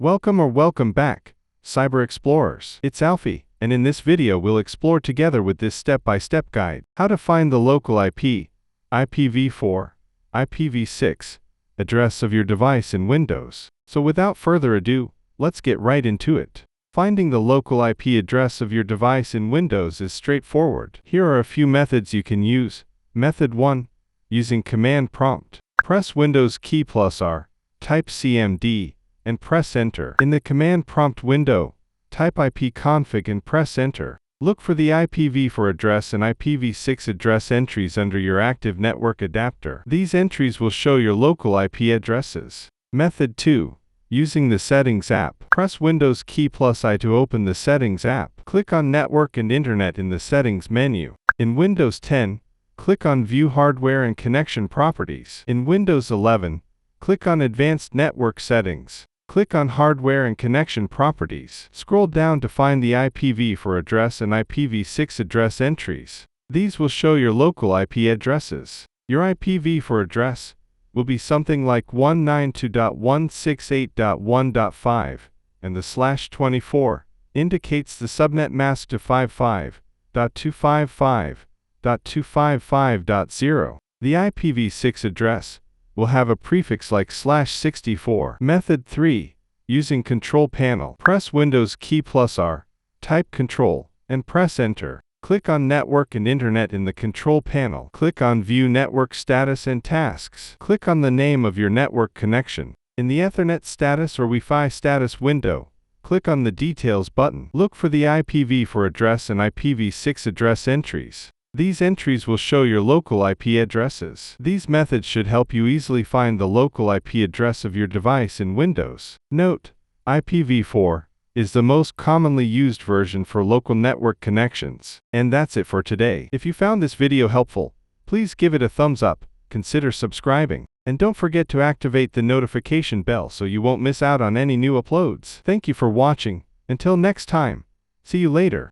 Welcome back, Cyber Explorers. It's Alfie, and in this video we'll explore together with this step-by-step guide how to find the local IP, IPv4, IPv6 address of your device in Windows. So without further ado, let's get right into it. Finding the local IP address of your device in Windows is straightforward. Here are a few methods you can use. Method 1. Using command prompt. Press Windows key +R, type CMD, and press Enter. In the command prompt window, type ipconfig and press Enter. Look for the IPv4 address and IPv6 address entries under your active network adapter. These entries will show your local IP addresses. Method 2. Using the Settings app. Press Windows key +I to open the Settings app. Click on Network and Internet in the Settings menu. In Windows 10, click on View Hardware and Connection Properties. In Windows 11, click on Advanced Network Settings. Click on Hardware and Connection Properties. Scroll down to find the IPv4 address and IPv6 address entries. These will show your local IP addresses. Your IPv4 address will be something like 192.168.1.5, and the /24 indicates the subnet mask to 55.255.255.0. The IPv6 address will have a prefix like /64. Method 3. Using Control Panel. Press Windows key +R, type Control, and press Enter. Click on Network and Internet in the Control Panel. Click on View Network Status and Tasks. Click on the name of your network connection. In the Ethernet Status or Wi-Fi Status window, click on the Details button. Look for the IPv4 address and IPv6 address entries. These entries will show your local IP addresses. These methods should help you easily find the local IP address of your device in Windows. Note: IPv4 is the most commonly used version for local network connections. And that's it for today. If you found this video helpful, please give it a thumbs up, consider subscribing, and don't forget to activate the notification bell so you won't miss out on any new uploads. Thank you for watching. Until next time, see you later.